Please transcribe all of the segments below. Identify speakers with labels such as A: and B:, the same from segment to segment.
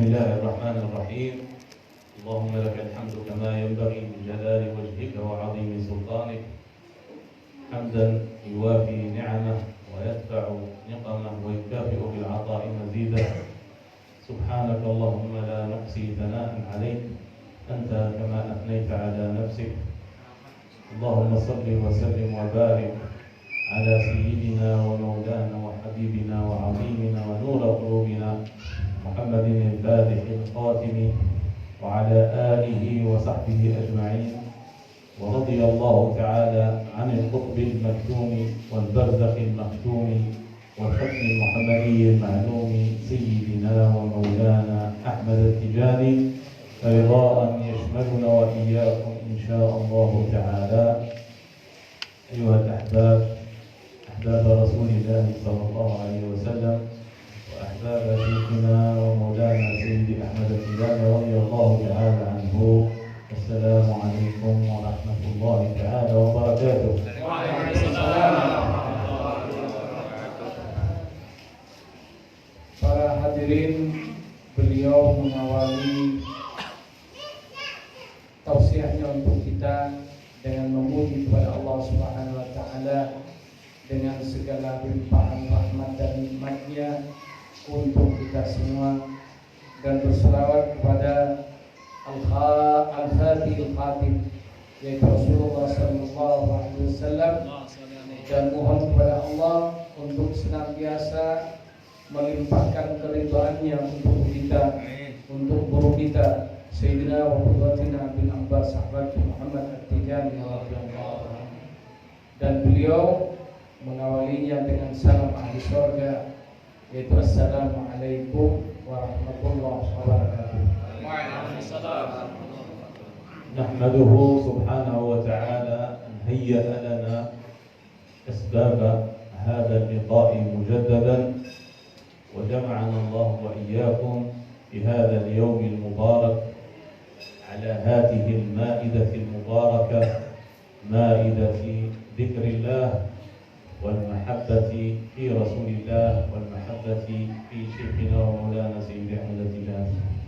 A: الله الرحمن الرحيم. اللهم لك الحمد كما ينبغي لجلال وجهك وعظيم سلطانك، حمدا يوافي نعمه ويدفع نقمه ويكافئ بالعطاء مزيدا. سبحانك اللهم لا نحصي ثناء عليك أنت كما أثنيت على نفسك. اللهم صل وسلم وبارك على سيدنا ومولانا وحبيبنا وعظيمنا ونور قلوبنا محمد الفاتح الخاتم وعلى آله وصحبه أجمعين. ورضي الله تعالى عن القطب المكتوم والبرزخ المختوم والختم المحمدي المعلوم سيدنا ومولانا أحمد التجاني رضاء يشملنا وإياكم إن شاء الله تعالى. أيها الأحباب، أحباب رسول الله صلى الله عليه وسلم وأحباب شيخنا ومولانا سيدي أحمد التجاني رضي الله تعالى عنه، السلام عليكم ورحمة الله تعالى وبركاته.
B: وعليكم السلام. Para hadirin, beliau mengawali tausiahnya untuk kita dengan memuji kepada Allah Subhanahu wa taala dengan segala limpahan rahmat dan nikmat-Nya untuk kita semua, dan berselawat kepada Al-Hadi Al-Khatib yaitu Rasulullah sallallahu alaihi wasallam, dan mohon kepada Allah untuk senantiasa melimpahkan keridhaan-Nya untuk kita, untuk guru kita Sayyidina wa Qudwatina bin Abbas sahabat Muhammad At-Tijani radhiyallahu anhu. Dan beliau mengawalinya dengan salam ahli surga, yaitu Assalamualaikum warahmatullahi wabarakatuh. Waalaikumsalam.
A: نحمده سبحانه وتعالى أن هيأ لنا أسباب هذا اللقاء مجددا، وجمعنا الله وإياكم في هذا اليوم المبارك على هذه المائدة المباركة، مائدة ذكر الله والمحبة في رسول الله والمحبة في شيخنا ومولانا سيدي أحمد التجاني.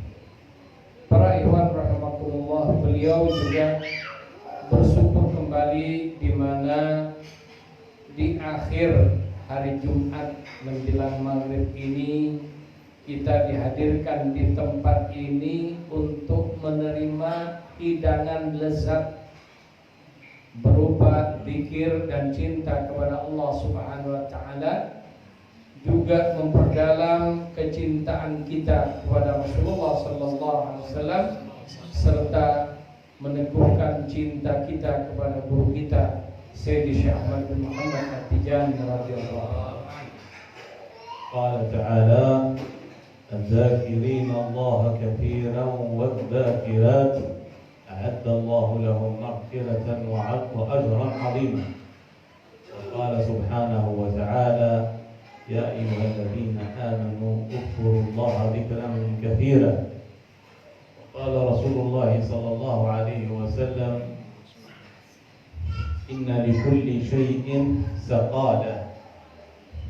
B: Para ikhwan rahimakumullah, beliau juga bersyukur kembali di mana di akhir hari Jumat menjelang maghrib ini kita dihadirkan di tempat ini untuk menerima hidangan lezat berupa zikir dan cinta kepada Allah Subhanahu wa taala, juga memperdalam kecintaan kita kepada Rasulullah sallallahu alaihi wasallam, serta meneguhkan cinta kita kepada guru kita Sayyidi Syekh Ahmad bin Muhammad At-Tijani radhiyallahu anhu.
A: قال تعالى: الذاكرين الله كثيرا والذاكرات أعد الله لهم مغفرة وأجرا عظيما. وقال سبحانه وتعالى: يا أيها الذين آمنوا اذكروا الله ذكرا كثيرا. وقال رسول الله صلى الله عليه وسلم: إن لكل شيء سقالة،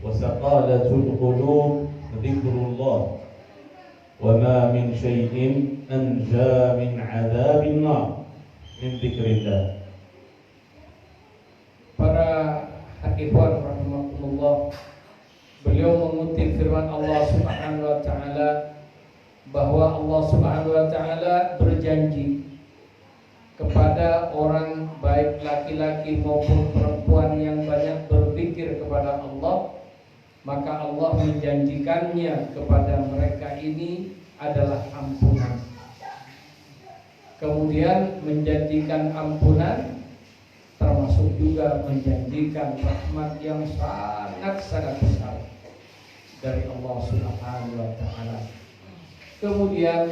A: وسقالة القلوب ذكر الله، وما من شيء أنجى من عذاب النار من ذكر الله.
B: Para ikhwan rahimakumullah, beliau mengutip firman Allah Subhanahu wa taala bahwa Allah Subhanahu wa taala berjanji kepada orang baik laki-laki maupun perempuan yang banyak berzikir kepada Allah, maka Allah menjanjikannya kepada mereka ini adalah ampunan. Kemudian menjanjikan ampunan termasuk juga menjanjikan rahmat yang sangat-sangat besar dari Allah Subhanahu wa taala. Kemudian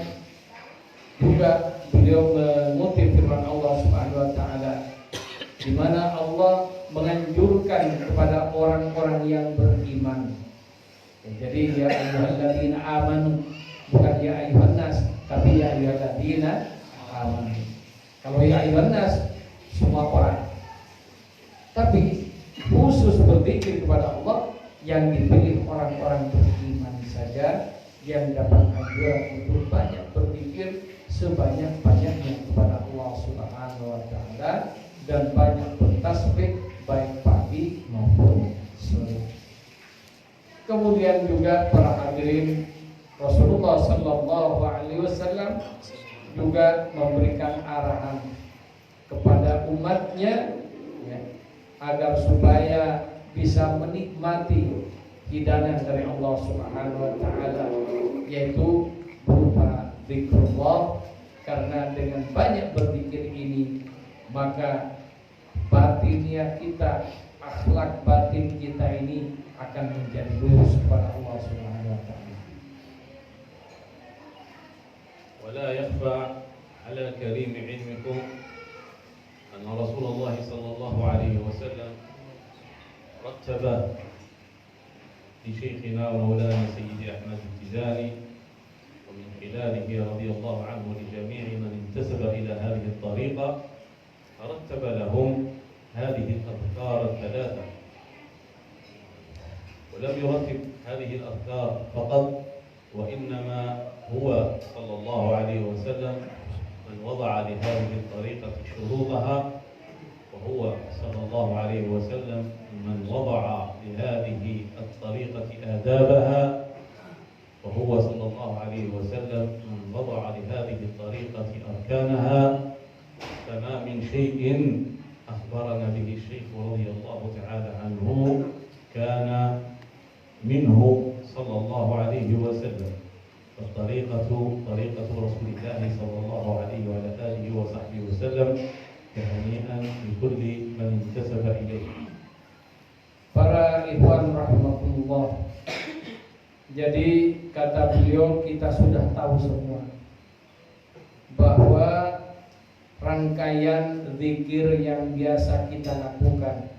B: juga beliau mengutip firman Allah Subhanahu wa taala di mana Allah menganjurkan kepada orang-orang yang beriman. Jadi ya ayyuhalladzina amanu, bukan ya ayyuhan nas, tapi ya ayyuhalladzina amanu. Kalau ya ayyuhan nas semua orang. Tapi khusus berzikir kepada Allah yang dipilih orang-orang beriman saja, yang dapat anjuran untuk banyak berzikir sebanyak-banyaknya kepada Allah Subhanahu wa taala dan banyak bertasbih baik pagi maupun sore. Kemudian juga para hadirin, Rasulullah sallallahu alaihi wasallam juga memberikan arahan kepada umatnya ya, agar supaya bisa menikmati hidangan dari Allah Subhanahu wa taala, yaitu berupa zikrullah, karena dengan banyak berzikir ini maka batiniah kita, akhlak batin kita ini akan menjadi lurus kepada Allah Subhanahu wa taala.
A: ولا يخفى على كريم علمكم أن رسول الله صلى الله عليه وسلم رتب لشيخنا ومولانا سيدي أحمد التجاني ومن خلاله رضي الله عنه لجميع من انتسب إلى هذه الطريقة، رتب لهم هذه الأذكار الثلاثة. ولم يرتب هذه الأذكار فقط، وإنما هو صلى الله عليه وسلم من وضع لهذه الطريقة شروطها، وهو صلى الله عليه وسلم من وضع لهذه الطريقة آدابها، وهو صلى الله عليه وسلم من وضع لهذه الطريقة أركانها. فما من شيء أخبرنا به الشيخ رضي الله تعالى عنه كان منه صلى الله عليه وسلم. فالطريقة طريقة رسول الله صلى الله عليه وعلى آله وصحبه وسلم، هنيئا لكل من انتسب إليه.
B: Para ikhwan rahmatullah, jadi kata beliau, kita sudah tahu semua bahwa rangkaian zikir yang biasa kita lakukan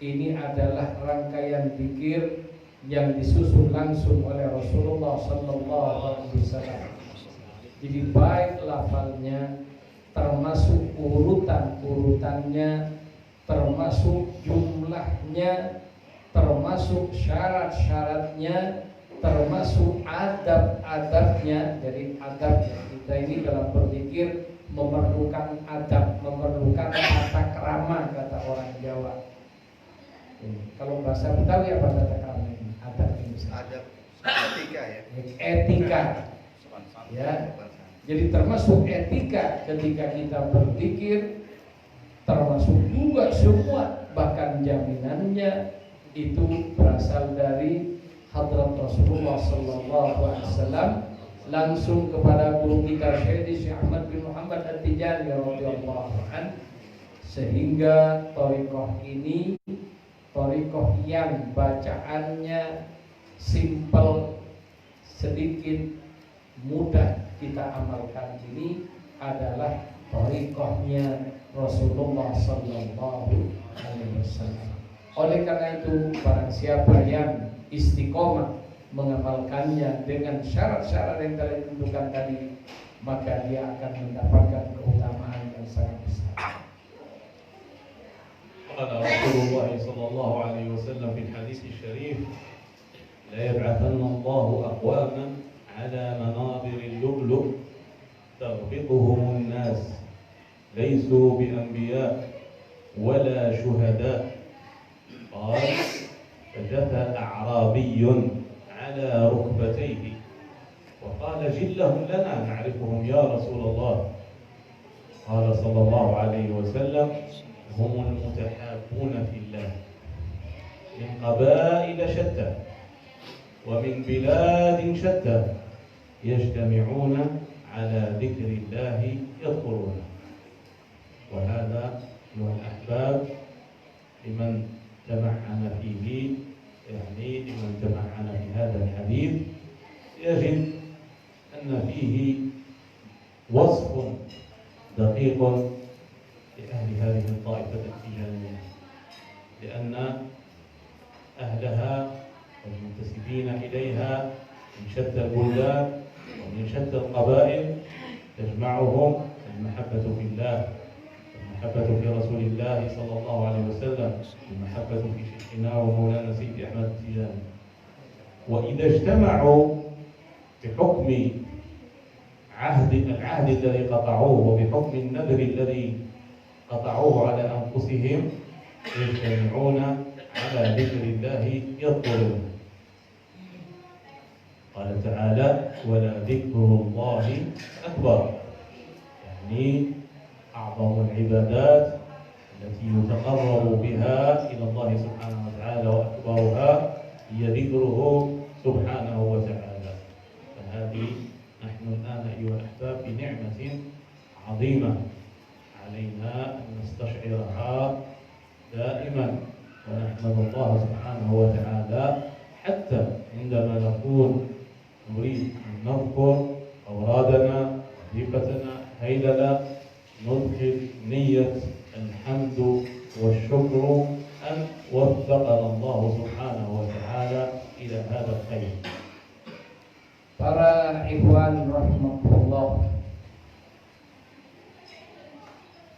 B: ini adalah rangkaian zikir yang disusun langsung oleh Rasulullah sallallahu alaihi wasallam. Jadi baik lafalnya, termasuk urutannya, termasuk jumlahnya, termasuk syarat-syaratnya, termasuk adab-adabnya. Jadi adab kita ini dalam berzikir memerlukan adab, memerlukan tata krama, kata orang Jawa. Kalau bahasa Betawi apa tata krama ini? Adab ini.
C: Adab etika ya.
B: Etika. Ya. Jadi termasuk etika ketika kita berzikir, termasuk juga semua, bahkan jaminannya itu berasal dari hadrat Rasulullah sallallahu alaihi wasallam langsung kepada guru kita Syekh Ahmad bin Muhammad At-Tijani radhiyallahu anhu, sehingga thariqah ini thariqah yang bacaannya simpel, sedikit, mudah kita amalkan ini adalah thariqahnya Rasulullah sallallahu alaihi wasallam. Oleh karena itu, barang siapa yang istiqomah mengamalkannya dengan syarat-syarat yang telah ditentukan tadi, maka dia akan mendapatkan keutamaan yang sangat besar.
A: قال رسول الله صلى الله عليه وسلم في الحديث الشريف: لا يبعثن الله أقواما على منابر اللؤلؤ تغبطهم الناس ليسوا بأنبياء ولا شهداء. قال: فجثى أعرابي على ركبتيه وقال: جلهم لنا نعرفهم يا رسول الله. قال صلى الله عليه وسلم: هم المتحابون في الله من قبائل شتى ومن بلاد شتى يجتمعون على ذكر الله يذكرونه. وهذا أيها الأحباب لمن تمعن فيه، يعني لمن تمعن في هذا الحديث، يجد أن فيه وصف دقيق لأهل هذه الطائفة التجانية، لأن أهلها والمنتسبين إليها من شتى البلدان ومن شتى القبائل تجمعهم المحبة في الله، المحبة في رسول الله صلى الله عليه وسلم، المحبة في شيخنا ومولانا سيدي أحمد التجاني. وإذا اجتمعوا بحكم العهد الذي قطعوه وبحكم النذر الذي قطعوه على أنفسهم يجتمعون على ذكر الله يذكرون. قال تعالى: ولذكر الله أكبر، يعني أعظم العبادات التي يتقرب بها إلى الله سبحانه وتعالى وأكبرها هي ذكره سبحانه وتعالى. فهذه نحن الآن أيها الأحباب بنعمة عظيمة علينا أن نستشعرها دائما ونحمد الله سبحانه وتعالى حتى عندما نكون نريد أن نذكر أورادنا وظيفتنا هيلنا ندخل نية الحمد والشكر أن وفقنا الله سبحانه وتعالى إلى هذا الخير.
B: Para ikhwan rahimahullah,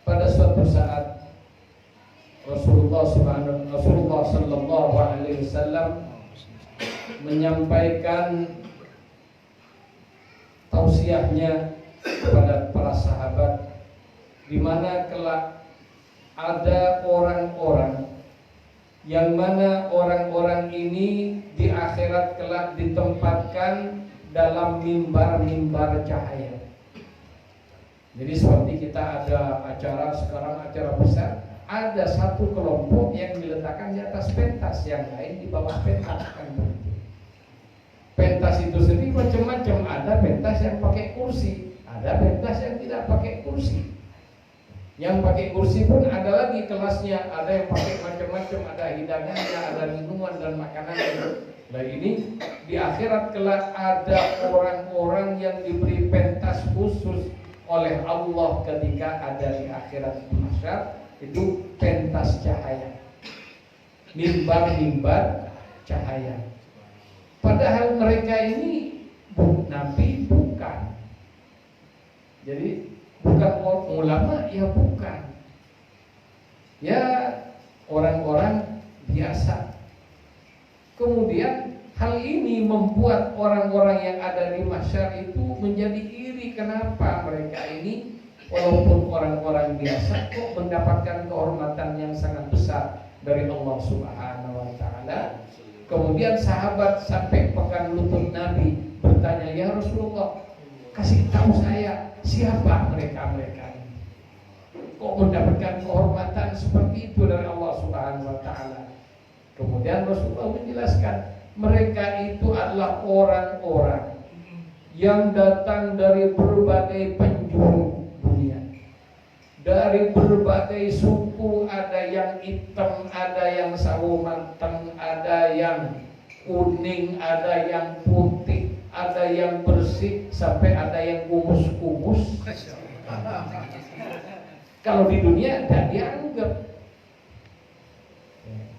B: pada suatu saat Rasulullah sallallahu alaihi wasallam menyampaikan tausiahnya kepada para sahabat, di mana kelak ada orang-orang yang mana orang-orang ini di akhirat kelak ditempatkan dalam mimbar-mimbar cahaya. Jadi seperti kita ada acara sekarang, acara besar, ada satu kelompok yang diletakkan di atas pentas, yang lain di bawah pentas, kan begitu. Pentas itu sendiri macam-macam, ada pentas yang pakai kursi, ada pentas yang tidak pakai kursi. Yang pakai kursi pun ada lagi kelasnya, ada yang pakai macam-macam, ada hidangannya, ada minuman dan makanan. Nah ini di akhirat kelak ada orang-orang yang diberi pentas khusus oleh Allah ketika ada di akhirat mahsyar, itu pentas cahaya, mimbar-mimbar cahaya. Padahal mereka ini nabi bukan, jadi bukan ulama, ya bukan, ya orang-orang biasa. Kemudian hal ini membuat orang-orang yang ada di mahsyar itu menjadi iri. Kenapa mereka ini walaupun orang-orang biasa kok mendapatkan kehormatan yang sangat besar dari Allah Subhanahu wa taala? Kemudian sahabat sampai pegang lutut Nabi bertanya, "Ya Rasulullah, kasih tahu saya siapa mereka-mereka ini? Kok mendapatkan kehormatan seperti itu dari Allah Subhanahu wa taala?" Kemudian Rasulullah menjelaskan, mereka itu adalah orang-orang yang datang dari berbagai penjuru dunia, dari berbagai suku, ada yang hitam, ada yang sawo matang, ada yang kuning, ada yang putih, ada yang bersih, sampai ada yang kumus-kumus. Kalau di dunia tidak dianggap.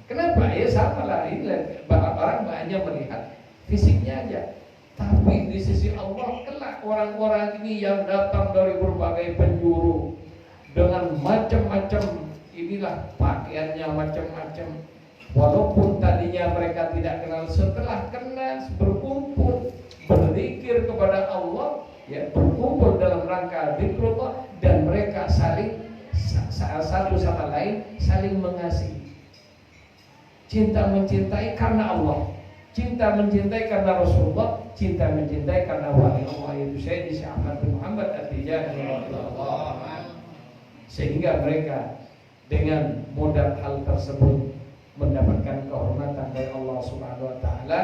B: Kenapa? Ya sama lah, ini orang banyak melihat fisiknya aja. Tapi di sisi Allah kelak orang-orang ini yang datang dari berbagai penjuru dengan macam-macam, inilah pakaiannya macam-macam. Walaupun tadinya mereka tidak kenal, setelah kenal berkumpul berzikir kepada Allah, ya berkumpul dalam rangka zikrullah, dan mereka saling satu sama lain saling mengasihi. Cinta mencintai karena Allah, cinta mencintai karena Rasulullah, cinta mencintai karena wali Allah, yaitu Sayyidi Syekh Ahmad bin Muhammad At-Tijani radhiyallahu anhu. Sehingga mereka dengan modal hal tersebut mendapatkan kehormatan dari Allah Subhanahu wa taala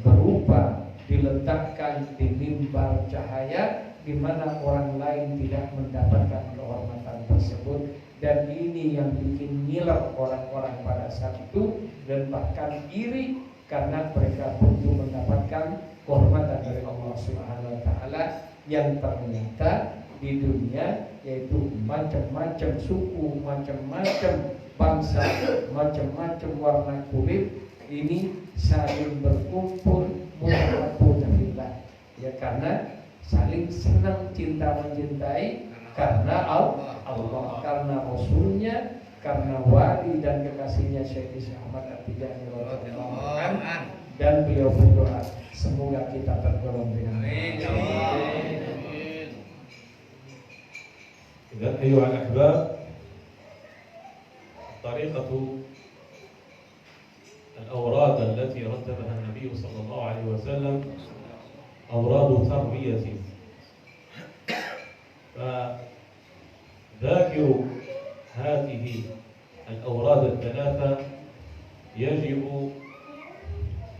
B: berupa diletakkan di mimbar cahaya di mana orang lain tidak mendapatkan kehormatan tersebut. Dan ini yang bikin ngiler orang-orang pada saat itu, dan bahkan iri karena mereka butuh mendapatkan kehormatan dari Allah Subhanahu wa taala yang ternyata di dunia, yaitu macam-macam suku, macam-macam bangsa, macam-macam warna kulit, ini saling berkumpul mutabaqillah, ya karena saling senang cinta mencintai karena Allah, karena Rasulnya, karena wali dan kekasihnya Syekh Ahmad At-Tijani radhiyallahu anhu. Dan beliau berdoa semoga kita tergolong dengan
A: أيها الأحباب، طريقة الأوراد التي رتبها النبي صلى الله عليه وسلم أوراد تربية، فذاكر هذه الأوراد الثلاثة يجب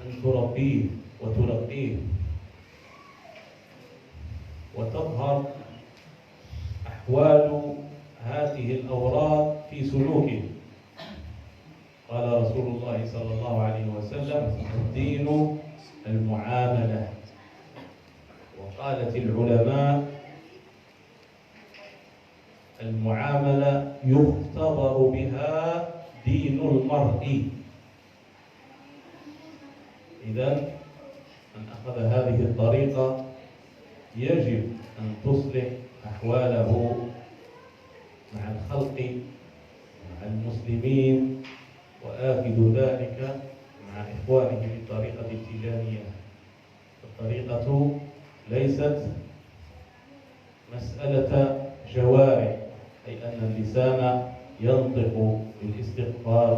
A: أن تربيه وترقيه، وتظهر أحوال هذه الأوراد في سلوكه. قال رسول الله صلى الله عليه وسلم: الدين المعاملة. وقالت العلماء: المعاملة يختبر بها دين المرء. إذن من أخذ هذه الطريقة يجب أن تصلح أحواله مع الخلق مع المسلمين، وآخذ ذلك مع إخوانه بالطريقة التجارية. الطريقة ليست مسألة جوارح، أي أن اللسان ينطق بالاستغفار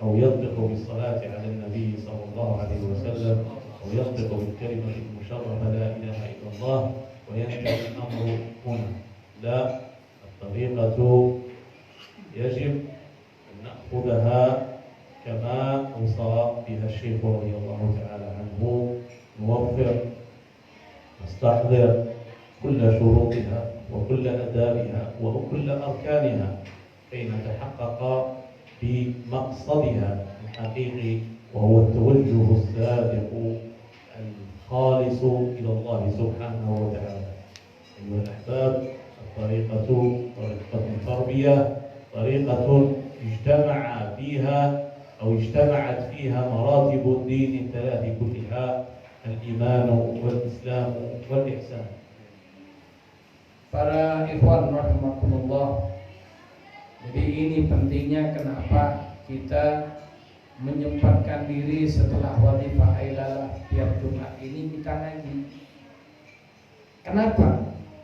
A: أو ينطق بالصلاة على النبي صلى الله عليه وسلم، أو ينطق بالكلمة المشرفة لا إله إلا الله وينتهي الأمر هنا. لا، الطريقة يجب أن نأخذها كما أوصى بها الشيخ رضي الله تعالى عنه: نوفر نستحضر كل شروطها وكل آدابها وكل أركانها كي نتحقق بمقصدها الحقيقي، وهو التوجه الصادق الخالص إلى الله سبحانه وتعالى. أيها الأحباب، الطريقة طريقة تربية، طريقة اجتمعت فيها مراتب الدين الثلاث كلها: الإيمان والإسلام والإحسان.
B: Para ikhwan rahimakumullah, jadi ini pentingnya kenapa kita menyempatkan diri setelah wadifah ailalah tiap Jumat ini kita ngaji. Kenapa?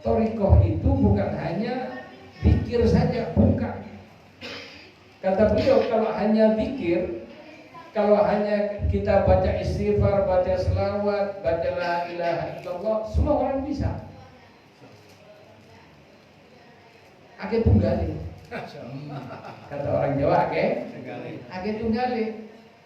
B: Thariqah itu bukan hanya zikir saja, bukan. Kata beliau, kalau hanya zikir, kalau hanya kita baca istighfar, baca selawat, baca la ilaha illallah, semua orang bisa. Ake tunggali, kata orang Jawa, ake tunggali.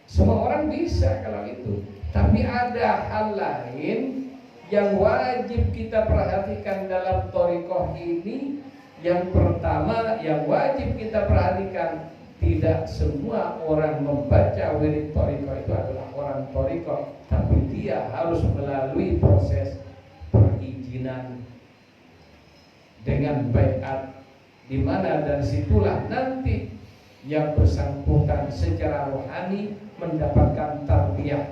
B: Semua orang bisa kalau itu. Tapi ada hal lain yang wajib kita perhatikan dalam thariqah ini. Yang pertama yang wajib kita perhatikan, tidak semua orang membaca wirid thariqah itu adalah orang thariqah, tapi dia harus melalui proses perizinan dengan baiat, di mana dari situlah nanti yang bersangkutan secara rohani mendapatkan tarbiyah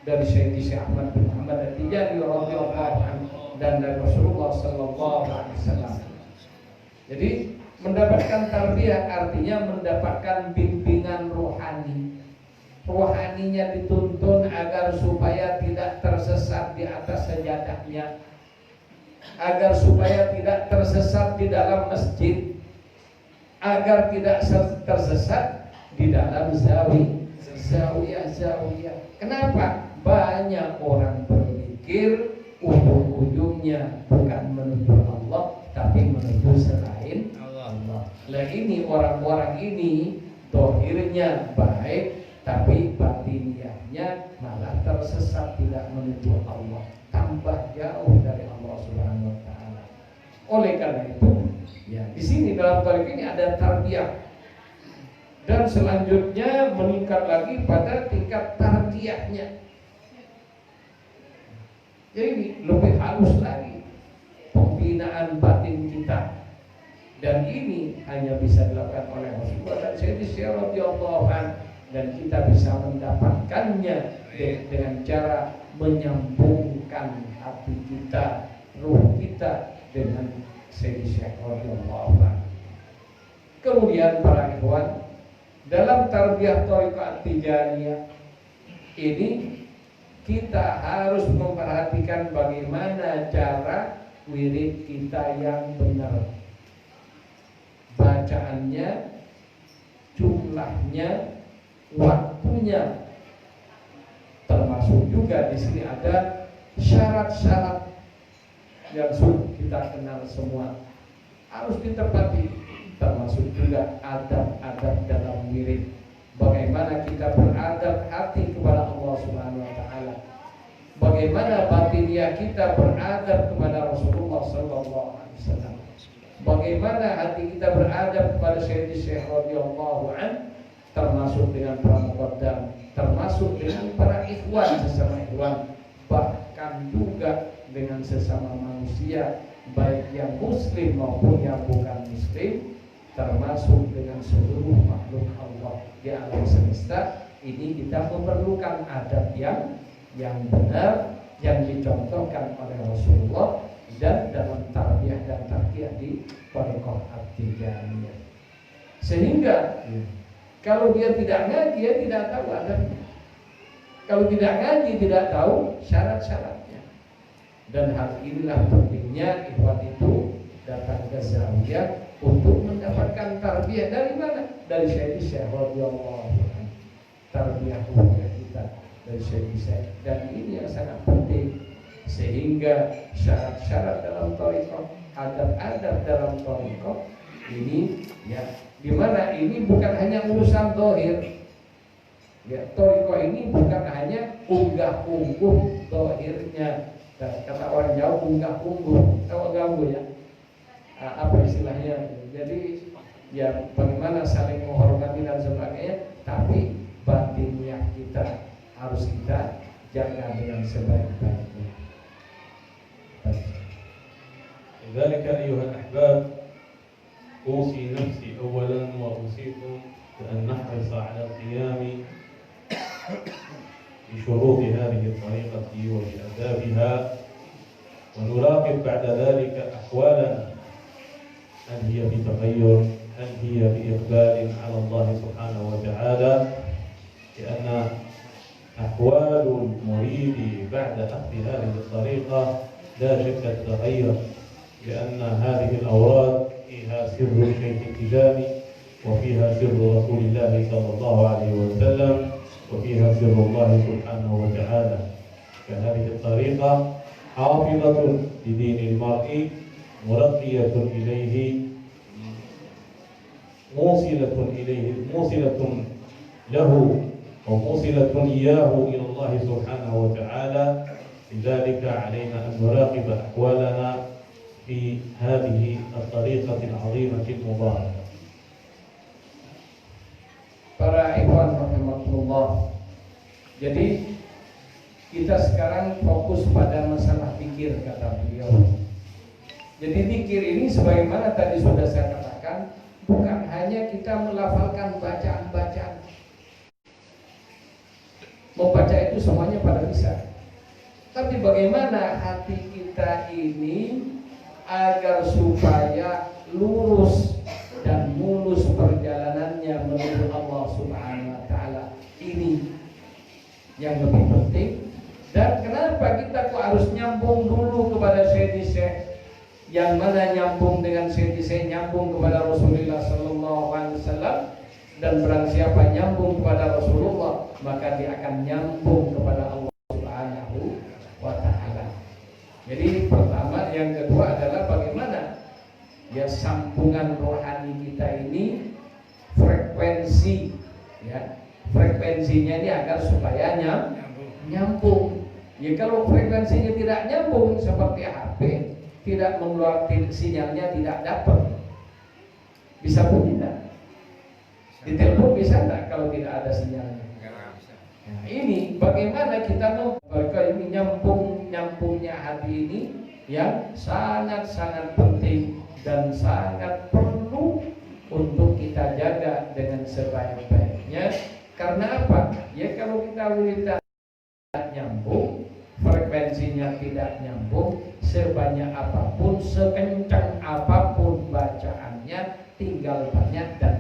B: dari Syekh Ahmad bin Muhammad At-Tijani radhiyallahu anhu dan dari Rasulullah sallallahu alaihi wasallam. Jadi mendapatkan tarbiyah artinya mendapatkan bimbingan rohani. Rohaninya dituntun agar supaya tidak tersesat di atas sajadahnya, agar supaya tidak tersesat di dalam masjid, agar tidak tersesat di dalam zawiyah. Kenapa? Banyak orang berpikir ujung-ujungnya bukan menuju Allah, tapi menuju selain Allah. Lah ini orang-orang ini dohirnya baik, tapi batiniahnya malah tersesat, tidak menuju Allah, tambah jauh dari Allah Subhanahu wa taala. Oleh karena itu, ya di sini dalam thariqah ini ada tarbiyah. Dan selanjutnya meningkat lagi pada tingkat tarbiyahnya. Jadi lebih halus lagi pembinaan batin kita. Dan ini hanya bisa dilakukan oleh Rasulullah dan Sayyidina radhiyallahu anhu, dan kita bisa mendapatkannya dengan cara menyambungkan hati kita, ruh kita dengan Sayyidina radhiyallahu anhu. Kemudian para ikhwan, dalam tarbiyah thariqah Tijaniyah ini kita harus memperhatikan bagaimana cara wirid kita yang benar. bacaannya, jumlahnya, waktunya. Termasuk juga di sini ada syarat-syarat yang sudah kita kenal semua harus ditepati, termasuk juga adab-adab dalam wirid. Bagaimana kita beradab hati kepada Allah Subhanahu wa taala. Bagaimana batiniah kita beradab kepada Rasulullah sallallahu alaihi wasallam. Bagaimana hati kita beradab kepada Sayyidi Syekh radhiyallahu an, termasuk dengan para muqaddam, termasuk dengan para ikhwan sesama ikhwan, bahkan juga dengan sesama manusia, baik yang muslim maupun yang bukan muslim, termasuk dengan seluruh makhluk Allah di alam semesta. Ini kita memerlukan adab yang benar, yang dicontohkan oleh Rasulullah dan dalam tarbiyah dan tarbiyah di Thariqah At-Tijaniyah. Sehingga kalau dia tidak ngaji, dia tidak tahu adabnya. Kalau tidak ngaji, tidak tahu syarat-syaratnya. Dan hal inilah pentingnya ikhwan itu datang ke zawiyah untuk mendapatkan tarbiyah. Dari mana? Dari Sayyidi Syekh radhiyallahu anhu. Tarbiyah kita dari Sayyidi Syekh. Dan ini yang sangat penting. Sehingga syarat-syarat dalam thariqah, adab-adab dalam thariqah ini ya, di mana ini bukan hanya urusan zahir. Ya, thariqah ini bukan hanya unggah-ungguh zahirnya. Kata orang Jawa unggah-ungguh, tahu ganggu ya? Apa istilahnya? Jadi ya bagaimana saling menghormati dan sebagainya, tapi batinnya kita harus kita jaga dengan sebaik-baiknya.
A: لذلك أيها الأحباب أوصي نفسي أولا وأوصيكم بأن نحرص على القيام بشروط هذه الطريقة وبآدابها، ونراقب بعد ذلك أحوالنا، هل هي بتغير، هل هي بإقبال على الله سبحانه وتعالى، لأن أحوال المريد بعد أخذ هذه الطريقة لا شك تتغير، لأن هذه الأوراد فيها سر الشيخ التجاني، وفيها سر رسول الله صلى الله عليه وسلم، وفيها سر الله سبحانه وتعالى. فهذه الطريقة حافظة لدين المرء، مرقية إليه، موصلة له وموصلة إياه إلى الله سبحانه وتعالى. لذلك علينا أن نراقب أحوالنا في هذه الطريقة العظيمة المباركة.
B: Para ikhwan rahimakumullah. Jadi kita sekarang fokus pada masalah zikir, kata beliau. Jadi zikir ini sebagaimana tadi sudah saya katakan, bukan hanya kita melafalkan bacaan-bacaan. Membaca itu semuanya pada bisa. Tapi bagaimana hati kita ini agar supaya lurus dan mulus perjalanannya menuju Allah Subhanahu wa taala. Ini yang lebih penting. Dan kenapa kita kok harus nyambung dulu kepada Sayyidi Syekh? Yang mana nyambung dengan Sayyidi Syekh nyambung kepada Rasulullah sallallahu alaihi wasallam, dan barang siapa nyambung kepada Rasulullah, maka dia akan nyambung kepada Allah Subhanahu wa taala. Jadi pertama, yang kedua adalah bagaimana ya sambungan rohani kita ini frekuensi, ya frekuensinya ini agar supaya nyambung. Ya kalau frekuensinya tidak nyambung seperti HP, tidak mengeluarkan sinyalnya, tidak dapat. Bisa bunyi tidak? Di telepon bisa tidak kalau tidak ada sinyalnya? Nah, ini bagaimana kita ini nyambungnya hati ini yang sangat-sangat penting dan sangat perlu untuk kita jaga dengan sebaik-baiknya. Karena apa? Ya kalau kita tidak nyambung, frekuensinya tidak nyambung, sebanyak apapun, sekencang apapun bacaannya, tinggal banyak dan